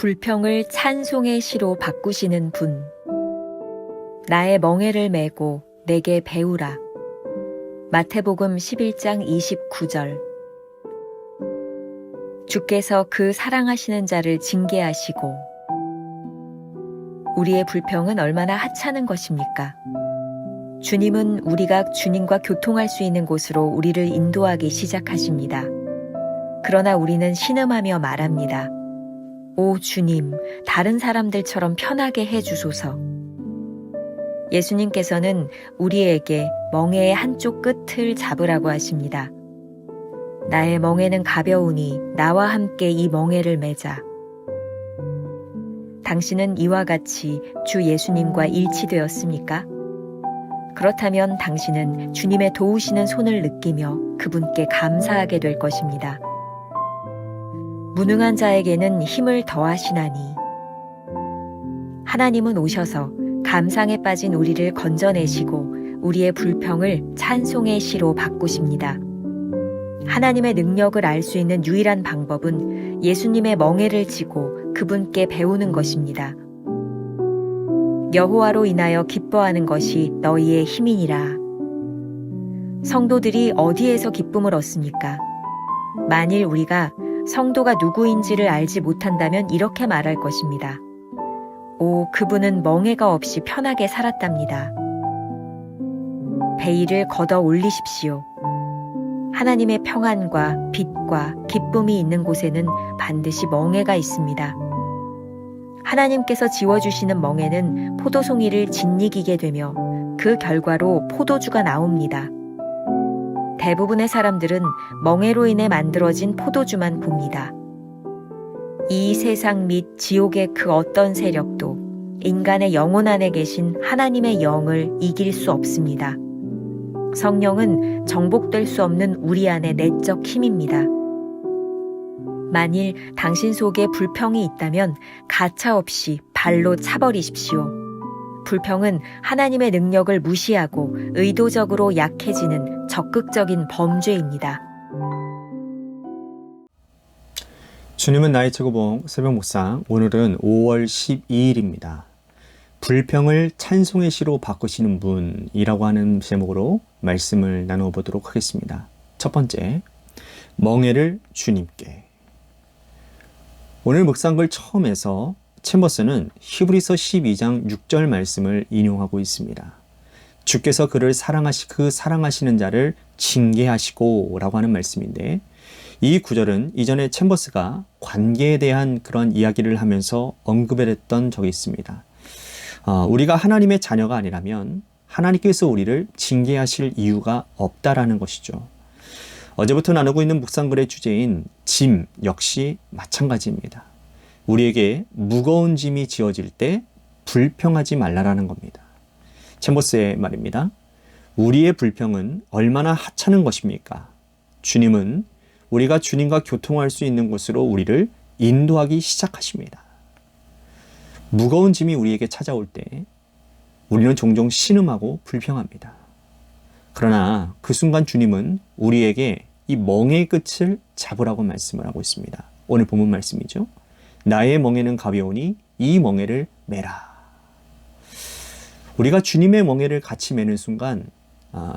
불평을 찬송의 시로 바꾸시는 분. 나의 멍에를 메고 내게 배우라. 마태복음 11장 29절. 주께서 그 사랑하시는 자를 징계하시고 우리의 불평은 얼마나 하찮은 것입니까? 주님은 우리가 주님과 교통할 수 있는 곳으로 우리를 인도하기 시작하십니다. 그러나 우리는 신음하며 말합니다. 오 주님, 다른 사람들처럼 편하게 해주소서. 예수님께서는 우리에게 멍에의 한쪽 끝을 잡으라고 하십니다. 나의 멍에는 가벼우니 나와 함께 이 멍에를 메자. 당신은 이와 같이 주 예수님과 일치되었습니까? 그렇다면 당신은 주님의 도우시는 손을 느끼며 그분께 감사하게 될 것입니다. 무능한 자에게는 힘을 더하시나니 하나님은 오셔서 감상에 빠진 우리를 건져내시고 우리의 불평을 찬송의 시로 바꾸십니다. 하나님의 능력을 알 수 있는 유일한 방법은 예수님의 멍에를 지고 그분께 배우는 것입니다. 여호와로 인하여 기뻐하는 것이 너희의 힘이니라. 성도들이 어디에서 기쁨을 얻습니까? 만일 우리가 성도가 누구인지를 알지 못한다면 이렇게 말할 것입니다. 오, 그분은 멍에가 없이 편하게 살았답니다. 베일을 걷어 올리십시오. 하나님의 평안과 빛과 기쁨이 있는 곳에는 반드시 멍에가 있습니다. 하나님께서 지워주시는 멍에는 포도송이를 짓이기게 되며 그 결과로 포도주가 나옵니다. 대부분의 사람들은 멍에로 인해 만들어진 포도주만 봅니다. 이 세상 및 지옥의 그 어떤 세력도 인간의 영혼 안에 계신 하나님의 영을 이길 수 없습니다. 성령은 정복될 수 없는 우리 안의 내적 힘입니다. 만일 당신 속에 불평이 있다면 가차없이 발로 차버리십시오. 불평은 하나님의 능력을 무시하고 의도적으로 약해지는 적극적인 범죄입니다. 주님은 나의 최고봉 새벽 묵상, 오늘은 5월 12일입니다. 불평을 찬송의 시로 바꾸시는 분이라고 하는 제목으로 말씀을 나누어 보도록 하겠습니다. 첫 번째, 멍에를 주님께. 오늘 묵상글 처음에서 챔버스는 히브리서 12장 6절 말씀을 인용하고 있습니다. 주께서 그를 사랑하시는 자를 징계하시고 라고 하는 말씀인데, 이 구절은 이전에 챔버스가 관계에 대한 그런 이야기를 하면서 언급을 했던 적이 있습니다. 우리가 하나님의 자녀가 아니라면 하나님께서 우리를 징계하실 이유가 없다라는 것이죠. 어제부터 나누고 있는 묵상글의 주제인 짐 역시 마찬가지입니다. 우리에게 무거운 짐이 지어질 때 불평하지 말라라는 겁니다. 챔버스의 말입니다. 우리의 불평은 얼마나 하찮은 것입니까? 주님은 우리가 주님과 교통할 수 있는 곳으로 우리를 인도하기 시작하십니다. 무거운 짐이 우리에게 찾아올 때 우리는 종종 신음하고 불평합니다. 그러나 그 순간 주님은 우리에게 이 멍에의 끝을 잡으라고 말씀을 하고 있습니다. 오늘 본문 말씀이죠. 나의 멍에는 가벼우니 이 멍에를 메라. 우리가 주님의 멍에를 같이 메는 순간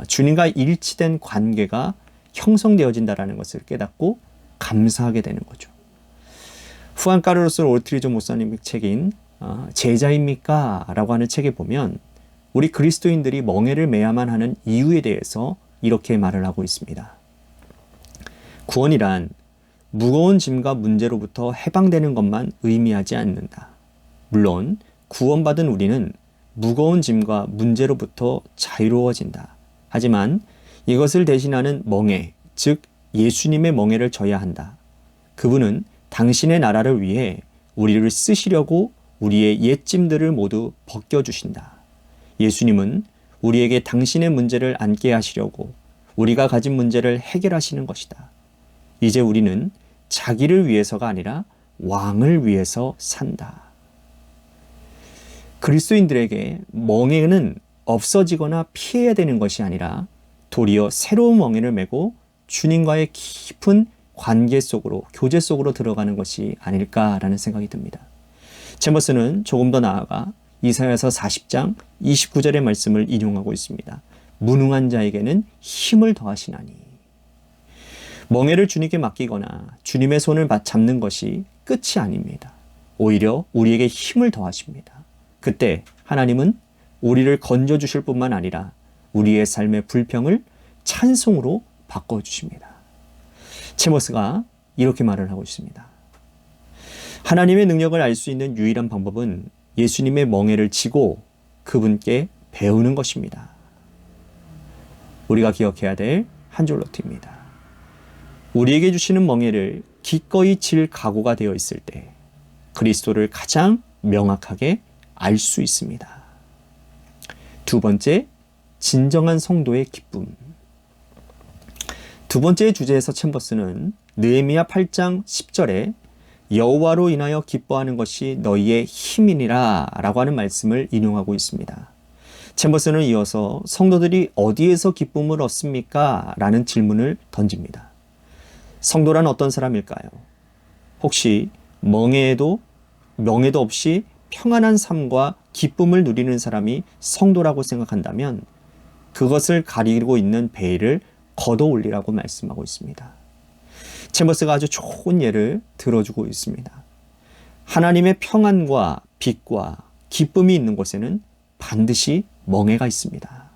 주님과 일치된 관계가 형성되어진다는 것을 깨닫고 감사하게 되는 거죠. 후안 카르로스 올트리조 목사님의 책인 제자입니까? 라고 하는 책에 보면 우리 그리스도인들이 멍에를 메야만 하는 이유에 대해서 이렇게 말을 하고 있습니다. 구원이란 무거운 짐과 문제로부터 해방되는 것만 의미하지 않는다. 물론 구원받은 우리는 무거운 짐과 문제로부터 자유로워진다. 하지만 이것을 대신하는 멍에, 즉 예수님의 멍에를 져야 한다. 그분은 당신의 나라를 위해 우리를 쓰시려고 우리의 옛짐들을 모두 벗겨주신다. 예수님은 우리에게 당신의 문제를 안게 하시려고 우리가 가진 문제를 해결하시는 것이다. 이제 우리는 자기를 위해서가 아니라 왕을 위해서 산다. 그리스도인들에게 멍에는 없어지거나 피해야 되는 것이 아니라 도리어 새로운 멍에를 메고 주님과의 깊은 관계 속으로, 교제 속으로 들어가는 것이 아닐까라는 생각이 듭니다. 챔버스는 조금 더 나아가 이사야서 40장 29절의 말씀을 인용하고 있습니다. 무능한 자에게는 힘을 더하시나니. 멍에를 주님께 맡기거나 주님의 손을 잡는 것이 끝이 아닙니다. 오히려 우리에게 힘을 더하십니다. 그때 하나님은 우리를 건져주실 뿐만 아니라 우리의 삶의 불평을 찬송으로 바꿔주십니다. 챔버스가 이렇게 말을 하고 있습니다. 하나님의 능력을 알 수 있는 유일한 방법은 예수님의 멍에를 지고 그분께 배우는 것입니다. 우리가 기억해야 될 한 줄 노트입니다. 우리에게 주시는 멍에를 기꺼이 질 각오가 되어 있을 때 그리스도를 가장 명확하게 알 수 있습니다. 두 번째, 진정한 성도의 기쁨. 두 번째 주제에서 챔버스는 느헤미야 8장 10절에 여호와로 인하여 기뻐하는 것이 너희의 힘이니라 라고 하는 말씀을 인용하고 있습니다. 챔버스는 이어서 성도들이 어디에서 기쁨을 얻습니까? 라는 질문을 던집니다. 성도란 어떤 사람일까요? 혹시 멍에도 없이 평안한 삶과 기쁨을 누리는 사람이 성도라고 생각한다면 그것을 가리고 있는 베일을 걷어 올리라고 말씀하고 있습니다. 챔버스가 아주 좋은 예를 들어주고 있습니다. 하나님의 평안과 빛과 기쁨이 있는 곳에는 반드시 멍에가 있습니다.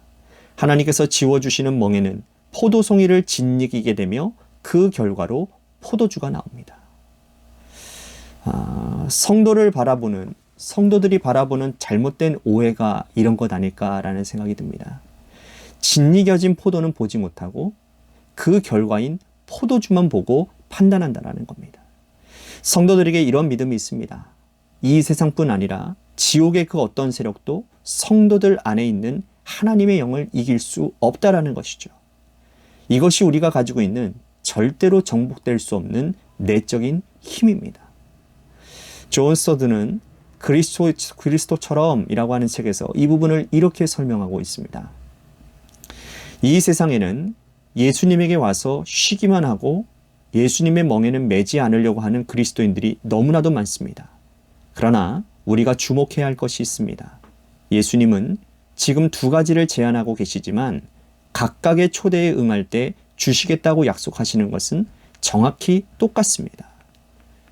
하나님께서 지워주시는 멍에는 포도송이를 짓이기게 되며 그 결과로 포도주가 나옵니다. 성도들이 바라보는 잘못된 오해가 이런 것 아닐까라는 생각이 듭니다. 짓이겨진 포도는 보지 못하고 그 결과인 포도주만 보고 판단한다는 겁니다. 성도들에게 이런 믿음이 있습니다. 이 세상뿐 아니라 지옥의 그 어떤 세력도 성도들 안에 있는 하나님의 영을 이길 수 없다라는 것이죠. 이것이 우리가 가지고 있는 절대로 정복될 수 없는 내적인 힘입니다. 존 스터드는 그리스도처럼이라고 하는 책에서 이 부분을 이렇게 설명하고 있습니다. 이 세상에는 예수님에게 와서 쉬기만 하고 예수님의 멍에는 매지 않으려고 하는 그리스도인들이 너무나도 많습니다. 그러나 우리가 주목해야 할 것이 있습니다. 예수님은 지금 두 가지를 제안하고 계시지만 각각의 초대에 응할 때 주시겠다고 약속하시는 것은 정확히 똑같습니다.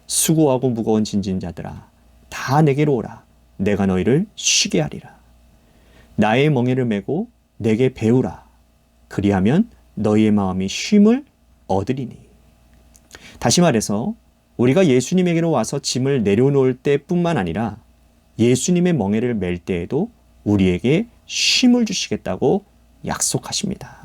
수고하고 무거운 짐진 자들아 다 내게로 오라. 내가 너희를 쉬게 하리라. 나의 멍에를 메고 내게 배우라. 그리하면 너희의 마음이 쉼을 얻으리니. 다시 말해서 우리가 예수님에게로 와서 짐을 내려놓을 때뿐만 아니라 예수님의 멍에를 맬 때에도 우리에게 쉼을 주시겠다고 약속하십니다.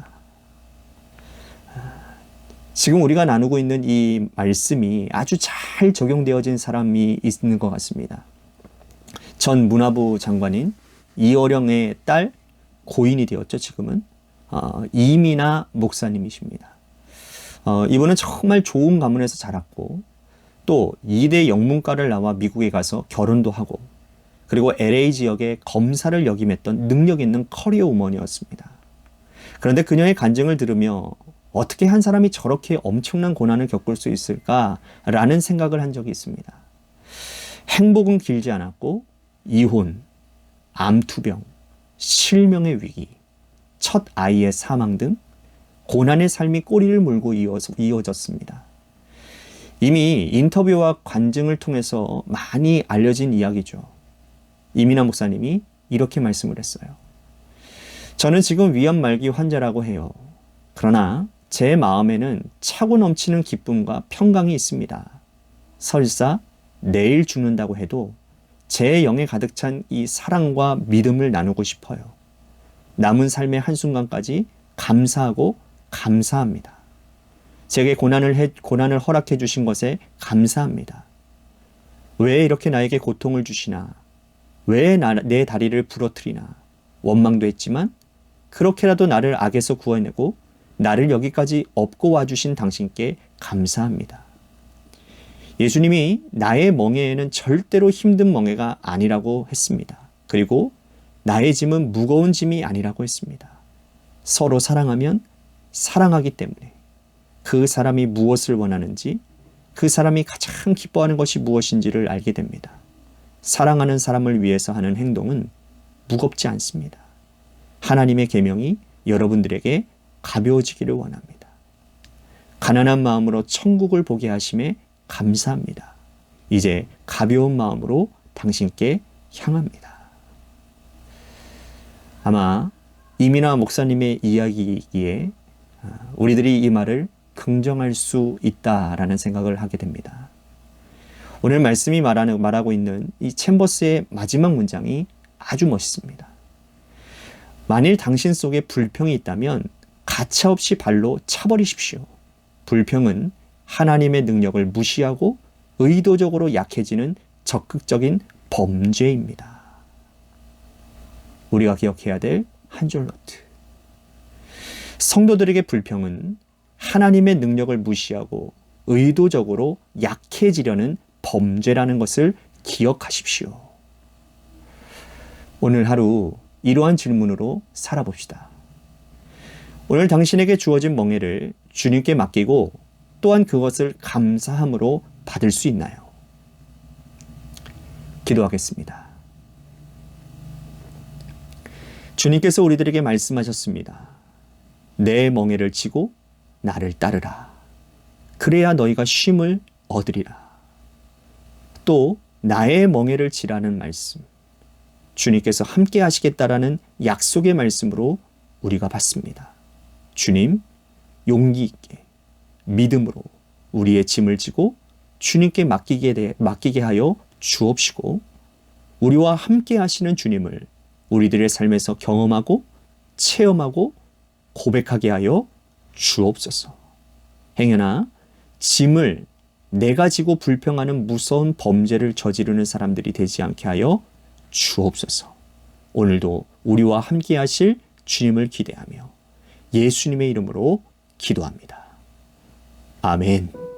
지금 우리가 나누고 있는 이 말씀이 아주 잘 적용되어진 사람이 있는 것 같습니다. 전 문화부 장관인 이어령의 딸 고인이 되었죠. 지금은 이민아 목사님이십니다. 이분은 정말 좋은 가문에서 자랐고 또 2대 영문과를 나와 미국에 가서 결혼도 하고 그리고 LA 지역의 검사를 역임했던 능력 있는 커리어 우먼이었습니다. 그런데 그녀의 간증을 들으며 어떻게 한 사람이 저렇게 엄청난 고난을 겪을 수 있을까라는 생각을 한 적이 있습니다. 행복은 길지 않았고 이혼, 암투병, 실명의 위기, 첫 아이의 사망 등 고난의 삶이 꼬리를 물고 이어졌습니다. 이미 인터뷰와 관증을 통해서 많이 알려진 이야기죠. 이민아 목사님이 이렇게 말씀을 했어요. 저는 지금 위암 말기 환자라고 해요. 그러나 제 마음에는 차고 넘치는 기쁨과 평강이 있습니다. 설사 내일 죽는다고 해도 제 영에 가득 찬 이 사랑과 믿음을 나누고 싶어요. 남은 삶의 한순간까지 감사하고 감사합니다. 제게 고난을 허락해 주신 것에 감사합니다. 왜 이렇게 나에게 고통을 주시나? 왜 내 다리를 부러뜨리나? 원망도 했지만 그렇게라도 나를 악에서 구해내고 나를 여기까지 업고 와주신 당신께 감사합니다. 예수님이 나의 멍에에는 절대로 힘든 멍에가 아니라고 했습니다. 그리고 나의 짐은 무거운 짐이 아니라고 했습니다. 서로 사랑하면 사랑하기 때문에 그 사람이 무엇을 원하는지 그 사람이 가장 기뻐하는 것이 무엇인지를 알게 됩니다. 사랑하는 사람을 위해서 하는 행동은 무겁지 않습니다. 하나님의 계명이 여러분들에게 가벼워지기를 원합니다. 가난한 마음으로 천국을 보게 하심에 감사합니다. 이제 가벼운 마음으로 당신께 향합니다. 아마 이민아 목사님의 이야기이기에 우리들이 이 말을 긍정할 수 있다라는 생각을 하게 됩니다. 오늘 말씀이 말하고 있는 이 챔버스의 마지막 문장이 아주 멋있습니다. 만일 당신 속에 불평이 있다면 가차없이 발로 차버리십시오. 불평은 하나님의 능력을 무시하고 의도적으로 약해지는 적극적인 범죄입니다. 우리가 기억해야 될 한 줄 노트. 성도들에게 불평은 하나님의 능력을 무시하고 의도적으로 약해지려는 범죄라는 것을 기억하십시오. 오늘 하루 이러한 질문으로 살아봅시다. 오늘 당신에게 주어진 멍에를 주님께 맡기고 또한 그것을 감사함으로 받을 수 있나요? 기도하겠습니다. 주님께서 우리들에게 말씀하셨습니다. 내 멍에를 지고 나를 따르라. 그래야 너희가 쉼을 얻으리라. 또 나의 멍에를 지라는 말씀, 주님께서 함께 하시겠다라는 약속의 말씀으로 우리가 받습니다. 주님, 용기 있게 믿음으로 우리의 짐을 지고 주님께 맡기게 하여 주옵시고, 우리와 함께 하시는 주님을 우리들의 삶에서 경험하고 체험하고 고백하게 하여 주옵소서. 행여나 짐을 내가 지고 불평하는 무서운 범죄를 저지르는 사람들이 되지 않게 하여 주옵소서. 오늘도 우리와 함께 하실 주님을 기대하며 예수님의 이름으로 기도합니다. 아멘.